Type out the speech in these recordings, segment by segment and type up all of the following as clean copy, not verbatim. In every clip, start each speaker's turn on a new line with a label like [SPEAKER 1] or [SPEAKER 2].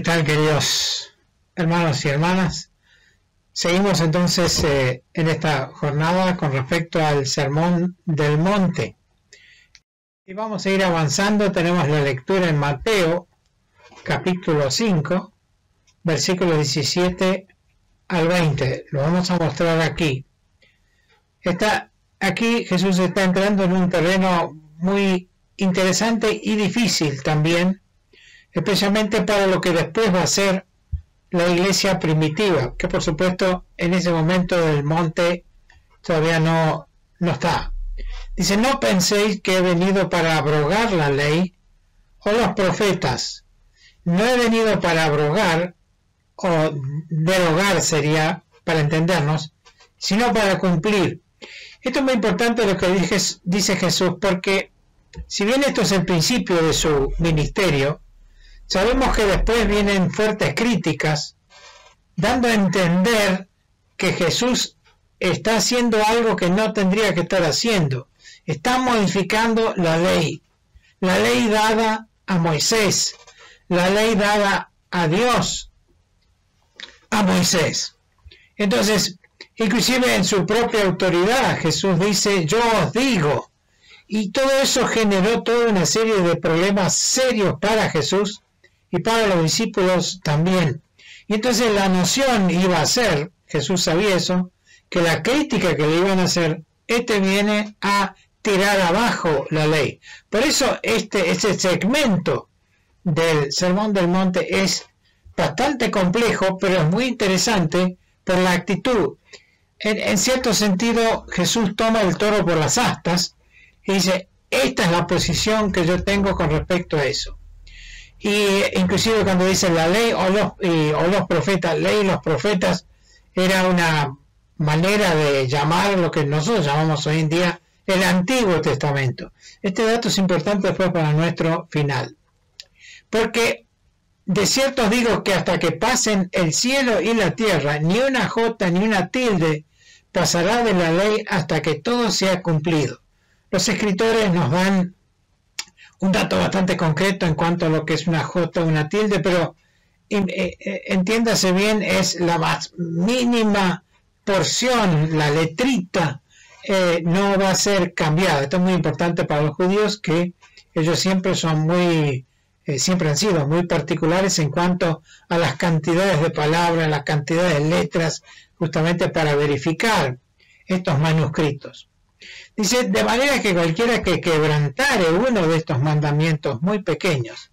[SPEAKER 1] tal, queridos hermanos y hermanas? Seguimos entonces en esta jornada con respecto al Sermón del Monte. Y vamos a ir avanzando. Tenemos la lectura en Mateo, capítulo 5, versículos 17 al 20. Lo vamos a mostrar aquí. Aquí Jesús está entrando en un terreno muy interesante y difícil también, especialmente para lo que después va a ser la iglesia primitiva, que por supuesto en ese momento del monte todavía no está. Dice: no penséis que he venido para abrogar la ley o los profetas. No he venido para abrogar, o derogar sería, para entendernos, sino para cumplir. Esto es muy importante lo que dice Jesús, porque si bien esto es el principio de su ministerio, sabemos que después vienen fuertes críticas, dando a entender que Jesús está haciendo algo que no tendría que estar haciendo. Está modificando la ley dada a Moisés, la ley dada a Dios, a Moisés. Entonces, inclusive en su propia autoridad, Jesús dice: yo os digo. Y todo eso generó toda una serie de problemas serios para Jesús y para los discípulos también. Y entonces la noción iba a ser, Jesús sabía eso, que la crítica que le iban a hacer, viene a tirar abajo la ley. Por eso este segmento del Sermón del Monte es bastante complejo, pero es muy interesante por la actitud. En cierto sentido, Jesús toma el toro por las astas y dice: esta es la posición que yo tengo con respecto a eso. Y inclusive cuando dice la ley o los profetas, ley y los profetas, era una manera de llamar lo que nosotros llamamos hoy en día el Antiguo Testamento. Este dato es importante después para nuestro final, porque de cierto os digo que hasta que pasen el cielo y la tierra, ni una jota ni una tilde pasará de la ley hasta que todo sea cumplido. Los escritores nos dan un dato bastante concreto en cuanto a lo que es una jota o una tilde, pero entiéndase bien, es la más mínima porción, la letrita, no va a ser cambiada. Esto es muy importante para los judíos, que ellos siempre han sido muy particulares en cuanto a las cantidades de palabras, las cantidades de letras, justamente para verificar estos manuscritos. Dice: de manera que cualquiera que quebrantare uno de estos mandamientos muy pequeños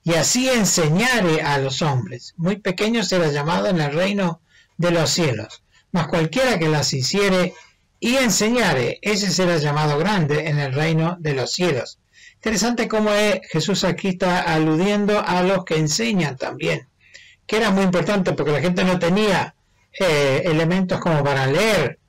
[SPEAKER 1] y así enseñare a los hombres, muy pequeño será llamado en el reino de los cielos, mas cualquiera que las hiciere y enseñare, ese será llamado grande en el reino de los cielos. Interesante cómo Jesús aquí está aludiendo a los que enseñan también, que era muy importante porque la gente no tenía elementos como para leer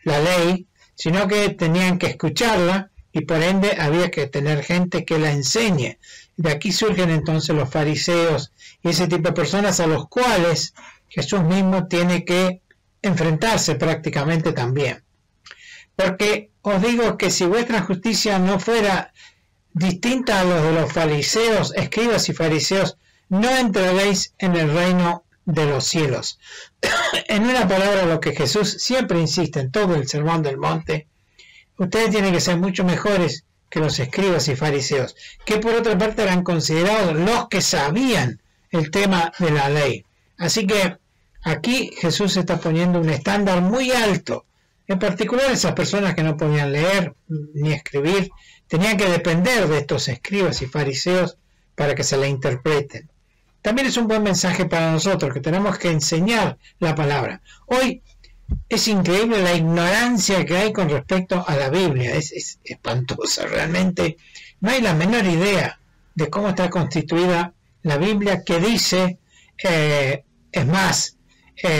[SPEAKER 1] la ley, sino que tenían que escucharla y por ende había que tener gente que la enseñe. De aquí surgen entonces los fariseos y ese tipo de personas a los cuales Jesús mismo tiene que enfrentarse prácticamente también. Porque os digo que si vuestra justicia no fuera distinta a los de los fariseos, escribas y fariseos, no entraréis en el reino de los cielos. En una palabra, lo que Jesús siempre insiste en todo el Sermón del Monte: ustedes tienen que ser mucho mejores que los escribas y fariseos, que por otra parte eran considerados los que sabían el tema de la ley. Así que aquí Jesús está poniendo un estándar muy alto. En particular, esas personas que no podían leer ni escribir tenían que depender de estos escribas y fariseos para que se la interpreten. También es un buen mensaje para nosotros, que tenemos que enseñar la palabra. Hoy es increíble la ignorancia que hay con respecto a la Biblia. Es espantosa, realmente. No hay la menor idea de cómo está constituida la Biblia, que dice, es más,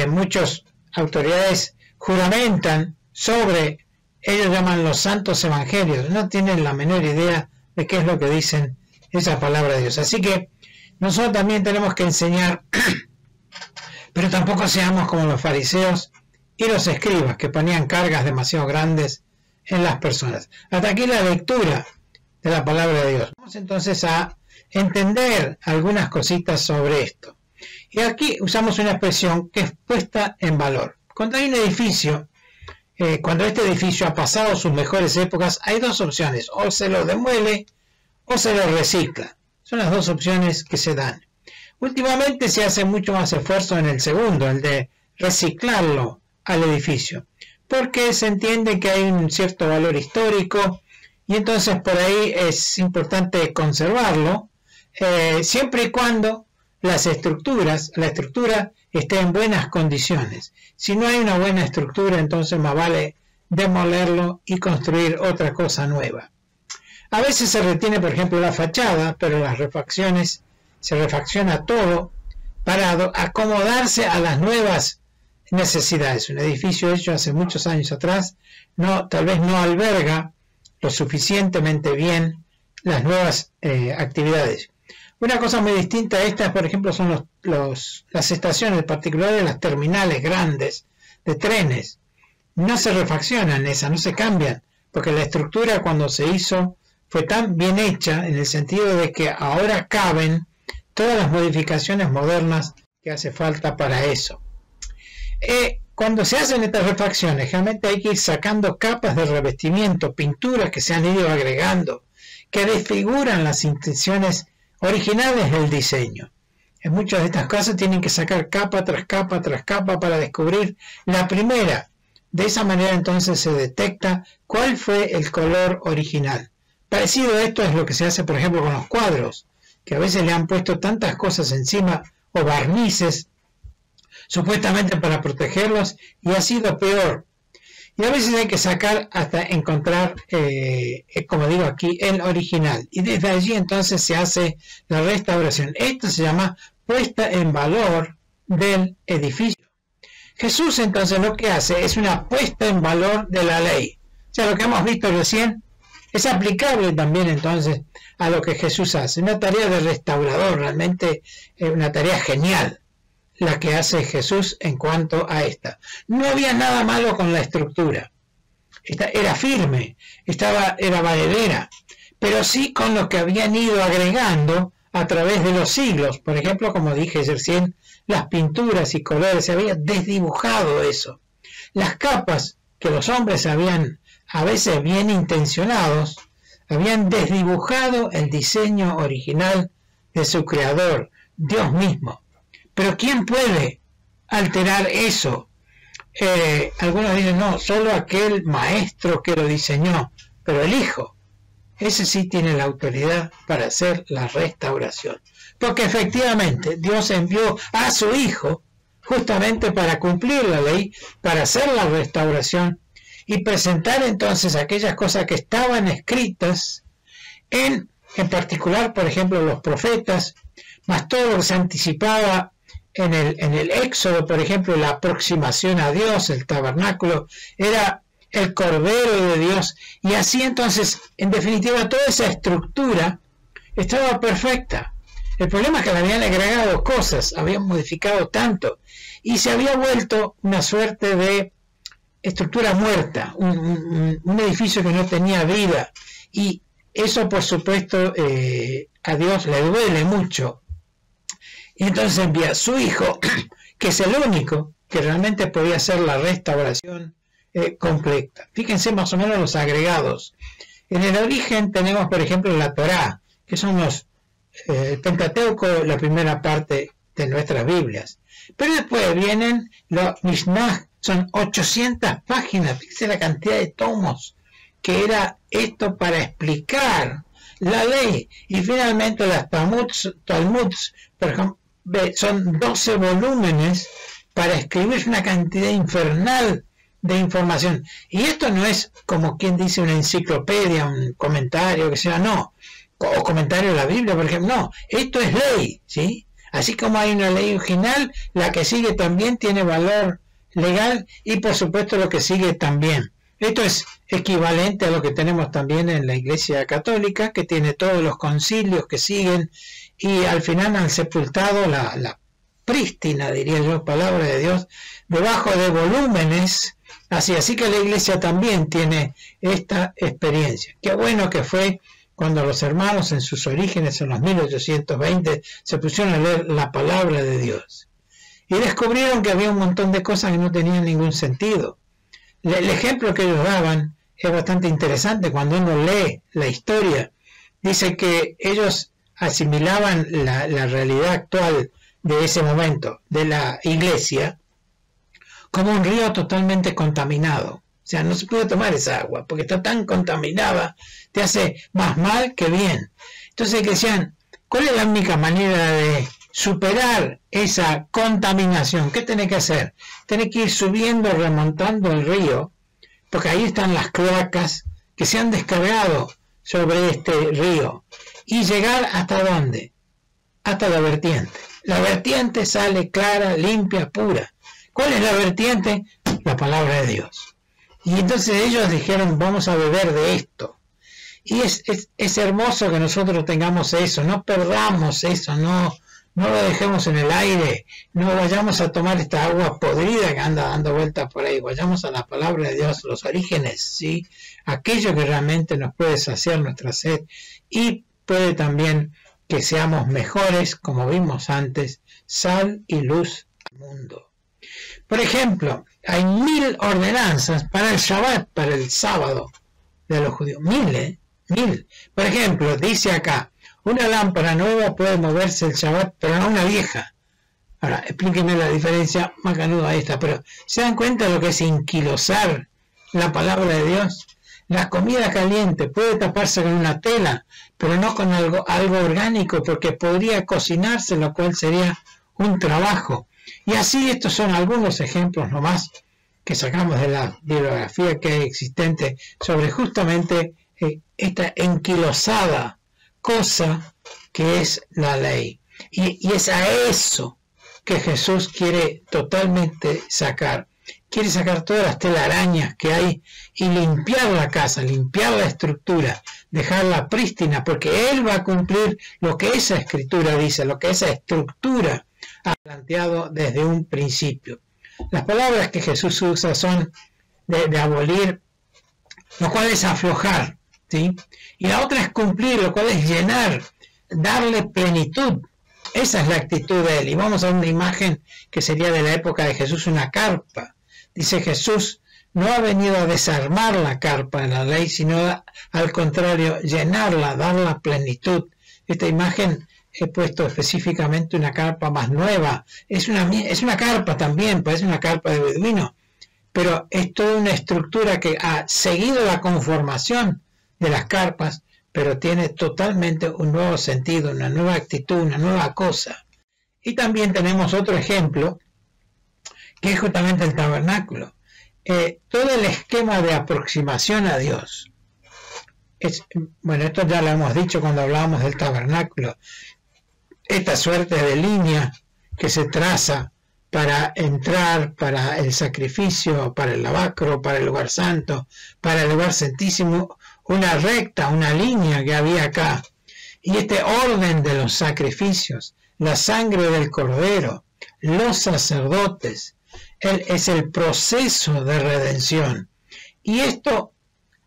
[SPEAKER 1] muchas autoridades juramentan sobre, ellos llaman los santos evangelios, no tienen la menor idea de qué es lo que dicen esa palabra de Dios. Así que nosotros también tenemos que enseñar, pero tampoco seamos como los fariseos y los escribas, que ponían cargas demasiado grandes en las personas. Hasta aquí la lectura de la palabra de Dios. Vamos entonces a entender algunas cositas sobre esto. Y aquí usamos una expresión que es puesta en valor. Cuando hay un edificio, cuando este edificio ha pasado sus mejores épocas, hay dos opciones: o se lo demuele o se lo recicla. Son las dos opciones que se dan. Últimamente se hace mucho más esfuerzo en el segundo, el de reciclarlo al edificio, porque se entiende que hay un cierto valor histórico y entonces por ahí es importante conservarlo, siempre y cuando la estructura esté en buenas condiciones. Si no hay una buena estructura, entonces más vale demolerlo y construir otra cosa nueva. A veces se retiene, por ejemplo, la fachada, pero las refacciones, se refacciona todo para acomodarse a las nuevas necesidades. Un edificio hecho hace muchos años atrás tal vez no alberga lo suficientemente bien las nuevas actividades. Una cosa muy distinta a esta, por ejemplo, son las estaciones, en particular de las terminales grandes de trenes. No se refaccionan esas, no se cambian, porque la estructura cuando se hizo fue tan bien hecha en el sentido de que ahora caben todas las modificaciones modernas que hace falta para eso. Cuando se hacen estas refacciones, generalmente hay que ir sacando capas de revestimiento, pinturas que se han ido agregando, que desfiguran las intenciones originales del diseño. En muchas de estas casas tienen que sacar capa tras capa tras capa para descubrir la primera. De esa manera entonces se detecta cuál fue el color original. Parecido a esto es lo que se hace, por ejemplo, con los cuadros, que a veces le han puesto tantas cosas encima o barnices, supuestamente para protegerlos, y ha sido peor. Y a veces hay que sacar hasta encontrar, como digo aquí, el original. Y desde allí entonces se hace la restauración. Esto se llama puesta en valor del edificio. Jesús entonces lo que hace es una puesta en valor de la ley. O sea, lo que hemos visto recién es aplicable también entonces a lo que Jesús hace. Una tarea de restaurador, realmente una tarea genial la que hace Jesús en cuanto a esta. No había nada malo con la estructura. Era firme, era valedera, pero sí con lo que habían ido agregando a través de los siglos. Por ejemplo, como dije recién, las pinturas y colores, se había desdibujado eso. Las capas que los hombres habían, a veces bien intencionados, habían desdibujado el diseño original de su creador, Dios mismo. Pero ¿quién puede alterar eso? Algunos dicen, no, solo aquel maestro que lo diseñó, pero el Hijo, ese sí tiene la autoridad para hacer la restauración. Porque efectivamente Dios envió a su Hijo justamente para cumplir la ley, para hacer la restauración y presentar entonces aquellas cosas que estaban escritas en particular, por ejemplo, los profetas, más todo lo que se anticipaba en el Éxodo, por ejemplo, la aproximación a Dios, el tabernáculo, era el Cordero de Dios, y así entonces, en definitiva, toda esa estructura estaba perfecta. El problema es que le habían agregado cosas, habían modificado tanto, y se había vuelto una suerte de estructura muerta, un edificio que no tenía vida, y eso, por supuesto, a Dios le duele mucho. Y entonces envía a su Hijo, que es el único que realmente podía hacer la restauración completa. Fíjense más o menos los agregados. En el origen tenemos, por ejemplo, la Torá, que son el Pentateuco, la primera parte de nuestras Biblias. Pero después vienen los Mishnah, son 800 páginas, fíjense la cantidad de tomos que era esto para explicar la ley. Y finalmente las Talmuds, por ejemplo, son 12 volúmenes para escribir una cantidad infernal de información. Y esto no es como quien dice una enciclopedia, un comentario que sea, no, o comentario de la Biblia, por ejemplo, no, esto es ley, ¿sí? Así como hay una ley original, la que sigue también tiene valor legal y por supuesto lo que sigue también. Esto es equivalente a lo que tenemos también en la Iglesia Católica, que tiene todos los concilios que siguen y al final han sepultado la prístina, diría yo, palabra de Dios, debajo de volúmenes, así que la Iglesia también tiene esta experiencia. Qué bueno que fue cuando los hermanos en sus orígenes en los 1820 se pusieron a leer la palabra de Dios y descubrieron que había un montón de cosas que no tenían ningún sentido. El ejemplo que ellos daban es bastante interesante. Cuando uno lee la historia, dice que ellos asimilaban la realidad actual de ese momento, de la iglesia, como un río totalmente contaminado. O sea, no se puede tomar esa agua, porque está tan contaminada, te hace más mal que bien. Entonces decían, ¿cuál es la única manera de superar esa contaminación? ¿Qué tenés que hacer? Tenés que ir subiendo, remontando el río, porque ahí están las cloacas que se han descargado sobre este río, y llegar ¿hasta dónde? Hasta la vertiente. La vertiente sale clara, limpia, pura. ¿Cuál es la vertiente? La palabra de Dios. Y entonces ellos dijeron, vamos a beber de esto. Y es hermoso que nosotros tengamos eso, no perdamos eso, no lo dejemos en el aire, no vayamos a tomar esta agua podrida que anda dando vueltas por ahí, vayamos a la palabra de Dios, los orígenes, ¿sí? Aquello que realmente nos puede saciar nuestra sed y puede también que seamos mejores, como vimos antes, sal y luz al mundo. Por ejemplo, hay 1000 ordenanzas para el Shabbat, para el sábado de los judíos. 1000. Por ejemplo, dice acá, una lámpara nueva puede moverse el Shabbat, pero no una vieja. Ahora, explíquenme la diferencia más canuda a esta, pero ¿se dan cuenta de lo que es inquilosar la palabra de Dios? La comida caliente puede taparse con una tela, pero no con algo orgánico, porque podría cocinarse, lo cual sería un trabajo. Y así estos son algunos ejemplos nomás que sacamos de la bibliografía que hay existente sobre justamente esta enquilosada cosa que es la ley. Y es a eso que Jesús quiere totalmente sacar. Quiere sacar todas las telarañas que hay y limpiar la casa, limpiar la estructura, dejarla prístina, porque Él va a cumplir lo que esa escritura dice, lo que esa estructura ha planteado desde un principio. Las palabras que Jesús usa son de abolir, lo cual es aflojar, ¿sí? Y la otra es cumplir, lo cual es llenar, darle plenitud. Esa es la actitud de Él. Y vamos a una imagen que sería de la época de Jesús, una carpa. Dice Jesús, no ha venido a desarmar la carpa de la ley, sino al contrario, llenarla, darla plenitud. Esta imagen he puesto específicamente una carpa más nueva. Es una carpa también, parece una carpa de beduino, pero es toda una estructura que ha seguido la conformación de las carpas, pero tiene totalmente un nuevo sentido, una nueva actitud, una nueva cosa. Y también tenemos otro ejemplo, que es justamente el tabernáculo. Todo el esquema de aproximación a Dios. Bueno, esto ya lo hemos dicho cuando hablábamos del tabernáculo. Esta suerte de línea que se traza para entrar, para el sacrificio, para el lavacro, para el lugar santo, para el lugar santísimo, una recta, una línea que había acá. Y este orden de los sacrificios, la sangre del cordero, los sacerdotes, es el proceso de redención. Y esto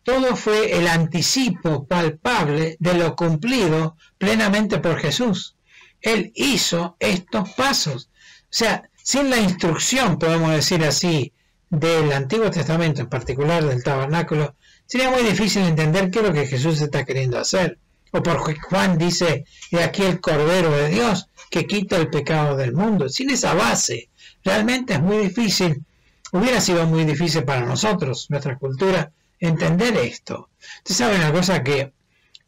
[SPEAKER 1] todo fue el anticipo palpable de lo cumplido plenamente por Jesús. Él hizo estos pasos. O sea, sin la instrucción, podemos decir así, del Antiguo Testamento, en particular del tabernáculo, sería muy difícil entender qué es lo que Jesús está queriendo hacer. O por Juan dice, he aquí el Cordero de Dios que quita el pecado del mundo. Sin esa base, realmente es muy difícil, hubiera sido muy difícil para nosotros, nuestra cultura, entender esto. Ustedes saben una cosa, que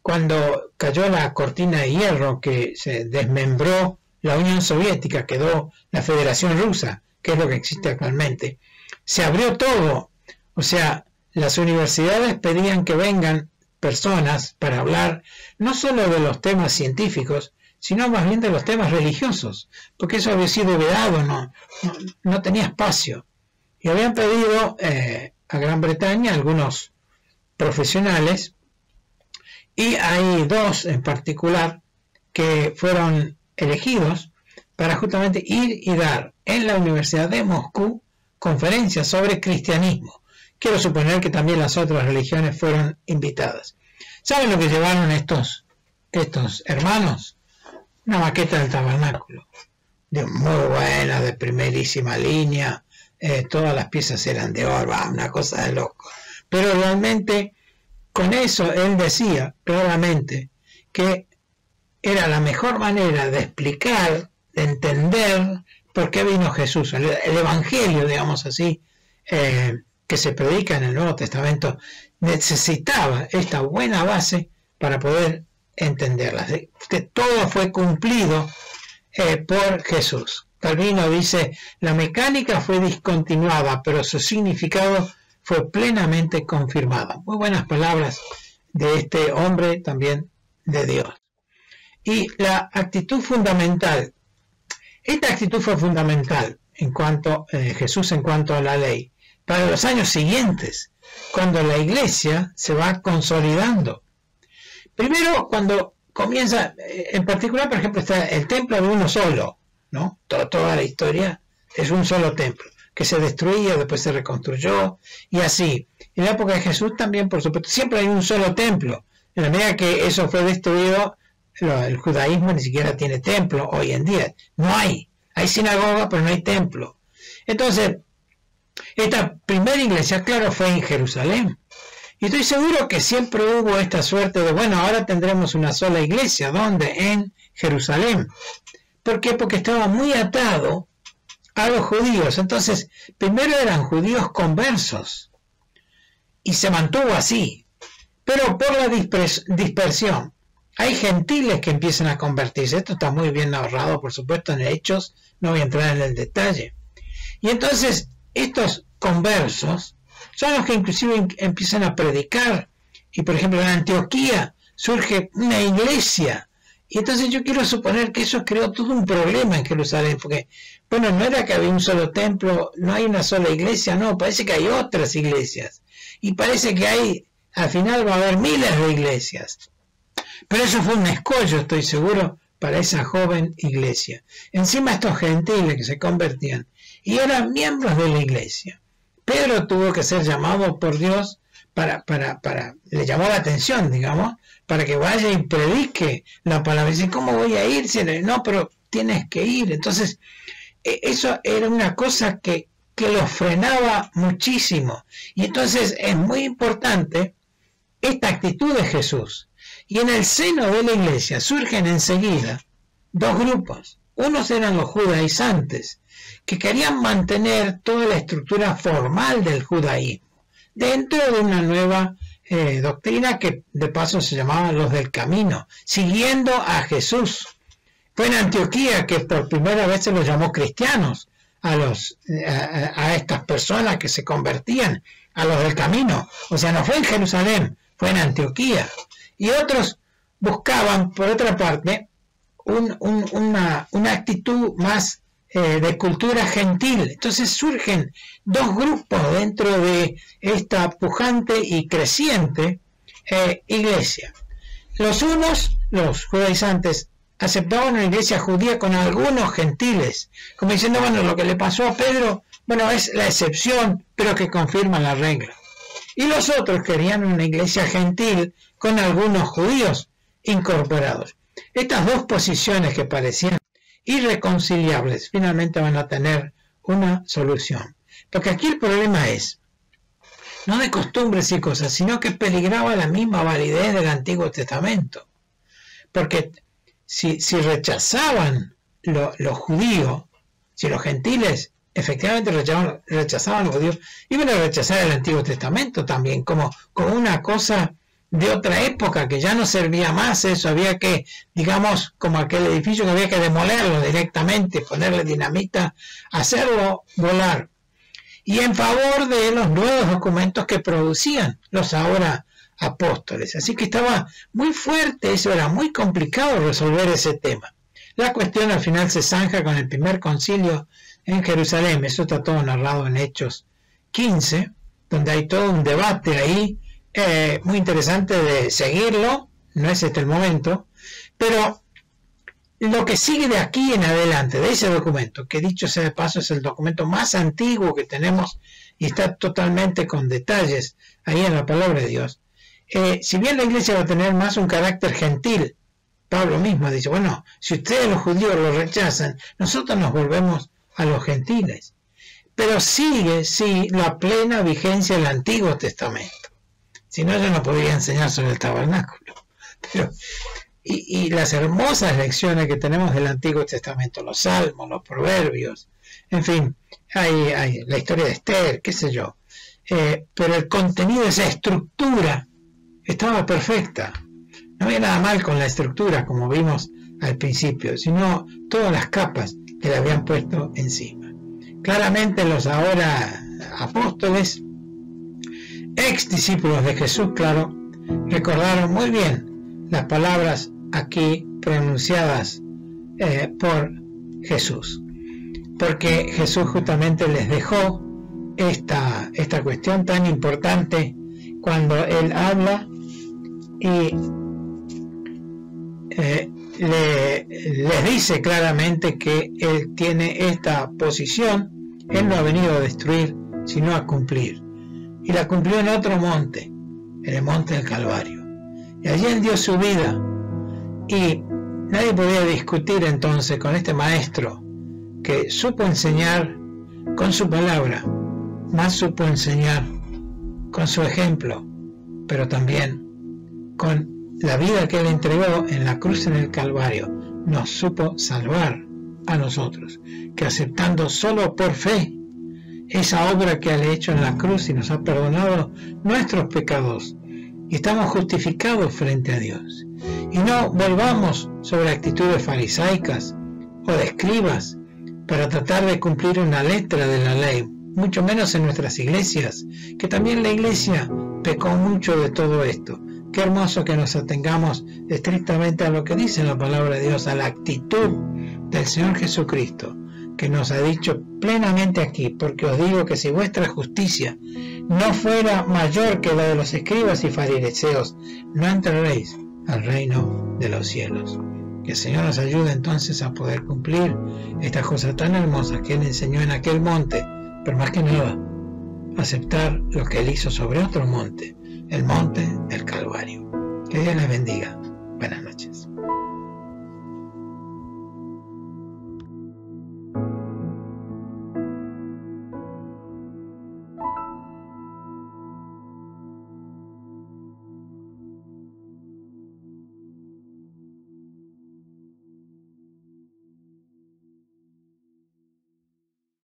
[SPEAKER 1] cuando cayó la cortina de hierro, que se desmembró la Unión Soviética, quedó la Federación Rusa, que es lo que existe actualmente, se abrió todo. O sea, las universidades pedían que vengan personas para hablar no solo de los temas científicos, sino más bien de los temas religiosos, porque eso había sido vedado, no tenía espacio. Y habían pedido a Gran Bretaña algunos profesionales, y hay dos en particular que fueron elegidos para justamente ir y dar en la Universidad de Moscú conferencias sobre cristianismo. Quiero suponer que también las otras religiones fueron invitadas. ¿Saben lo que llevaron estos hermanos? Una maqueta del tabernáculo, muy buena, de primerísima línea, todas las piezas eran de oro, una cosa de loco. Pero realmente, con eso él decía claramente que era la mejor manera de explicar, de entender por qué vino Jesús. El evangelio, digamos así, que se predica en el Nuevo Testamento, necesitaba esta buena base para poder entenderla. Que todo fue cumplido por Jesús. Calvino dice, la mecánica fue discontinuada, pero su significado fue plenamente confirmado. Muy buenas palabras de este hombre también de Dios. Y la actitud fundamental, esta actitud fue fundamental en cuanto Jesús en cuanto a la ley, para los años siguientes, cuando la iglesia se va consolidando. Primero, cuando comienza, en particular, por ejemplo, está el templo de uno solo, ¿no? Toda la historia es un solo templo, que se destruía, después se reconstruyó, y así. En la época de Jesús también, por supuesto, siempre hay un solo templo. En la medida que eso fue destruido, el judaísmo ni siquiera tiene templo hoy en día. No hay. Hay sinagoga, pero no hay templo. Entonces, esta primera iglesia, claro, fue en Jerusalén. Y estoy seguro que siempre hubo esta suerte de, bueno, ahora tendremos una sola iglesia. ¿Dónde? En Jerusalén. ¿Por qué? Porque estaba muy atado a los judíos. Entonces, primero eran judíos conversos. Y se mantuvo así. Pero por la dispersión, hay gentiles que empiezan a convertirse. Esto está muy bien narrado, por supuesto, en Hechos. No voy a entrar en el detalle. Y entonces, estos conversos son los que inclusive empiezan a predicar. Y por ejemplo, en Antioquía surge una iglesia. Y entonces yo quiero suponer que eso creó todo un problema en Jerusalén. Porque, bueno, no era que había un solo templo, no hay una sola iglesia, no. Parece que hay otras iglesias. Y parece que al final va a haber miles de iglesias. Pero eso fue un escollo, estoy seguro, para esa joven iglesia. Encima estos gentiles que se convertían y eran miembros de la iglesia. Pedro tuvo que ser llamado por Dios le llamó la atención, digamos, para que vaya y predique la palabra. Dice, ¿cómo voy a ir? No, pero tienes que ir. Entonces, eso era una cosa que los frenaba muchísimo. Y entonces es muy importante esta actitud de Jesús. Y en el seno de la iglesia surgen enseguida dos grupos. Unos eran los judaizantes, que querían mantener toda la estructura formal del judaísmo, dentro de una nueva doctrina que de paso se llamaba los del camino, siguiendo a Jesús. Fue en Antioquía que por primera vez se los llamó cristianos a estas personas que se convertían, a los del camino. O sea, no fue en Jerusalén, fue en Antioquía. Y otros buscaban, por otra parte, una actitud más de cultura gentil. Entonces surgen dos grupos dentro de esta pujante y creciente iglesia. Los unos, los judaizantes, aceptaban una iglesia judía con algunos gentiles, como diciendo, bueno, lo que le pasó a Pedro, bueno, es la excepción, pero que confirma la regla. Y los otros querían una iglesia gentil con algunos judíos incorporados. Estas dos posiciones que parecían irreconciliables finalmente van a tener una solución. Porque aquí el problema es, no de costumbres y cosas, sino que peligraba la misma validez del Antiguo Testamento. Porque si rechazaban los judíos, si los gentiles efectivamente rechazaban a los judíos, iban a rechazar el Antiguo Testamento también, como una cosa de otra época, que ya no servía más eso, había que, digamos, como aquel edificio que había que demolerlo directamente, ponerle dinamita, hacerlo volar, y en favor de los nuevos documentos que producían los ahora apóstoles. Así que estaba muy fuerte eso, era muy complicado resolver ese tema. La cuestión al final se zanja con el primer concilio en Jerusalén. Eso está todo narrado en Hechos 15, donde hay todo un debate ahí, muy interesante de seguirlo. No es este el momento, pero lo que sigue de aquí en adelante, de ese documento, que dicho sea de paso es el documento más antiguo que tenemos y está totalmente con detalles ahí en la palabra de Dios, si bien la iglesia va a tener más un carácter gentil, Pablo mismo dice, bueno, si ustedes los judíos lo rechazan, nosotros nos volvemos a los gentiles. Pero sigue, sí, la plena vigencia del Antiguo Testamento. Si no, yo no podría enseñar sobre el tabernáculo. Pero, y las hermosas lecciones que tenemos del Antiguo Testamento, los salmos, los proverbios, en fin, hay la historia de Esther, qué sé yo. Pero el contenido, esa estructura, estaba perfecta. No había nada mal con la estructura, como vimos al principio, sino todas las capas que le habían puesto encima. Claramente los ahora apóstoles, ex discípulos de Jesús, claro, recordaron muy bien las palabras aquí pronunciadas por Jesús, porque Jesús justamente les dejó esta cuestión tan importante cuando Él habla y les dice claramente que Él tiene esta posición. Él no ha venido a destruir, sino a cumplir. Y la cumplió en otro monte, en el monte del Calvario. Y allí Él dio su vida. Y nadie podía discutir entonces con este maestro que supo enseñar con su palabra, más supo enseñar con su ejemplo, pero también con la vida que Él entregó en la cruz en el Calvario. Nos supo salvar a nosotros, que aceptando solo por fe esa obra que Él ha hecho en la cruz y nos ha perdonado nuestros pecados, y estamos justificados frente a Dios. Y no volvamos sobre actitudes farisaicas o de escribas para tratar de cumplir una letra de la ley, mucho menos en nuestras iglesias, que también la iglesia pecó mucho de todo esto. Qué hermoso que nos atengamos estrictamente a lo que dice la palabra de Dios, a la actitud del Señor Jesucristo, que nos ha dicho plenamente aquí, porque os digo que si vuestra justicia no fuera mayor que la de los escribas y fariseos, no entraréis al reino de los cielos. Que el Señor nos ayude entonces a poder cumplir estas cosas tan hermosas que Él enseñó en aquel monte, pero más que nada, aceptar lo que Él hizo sobre otro monte, el monte del Calvario. Que Dios les bendiga. Buenas noches.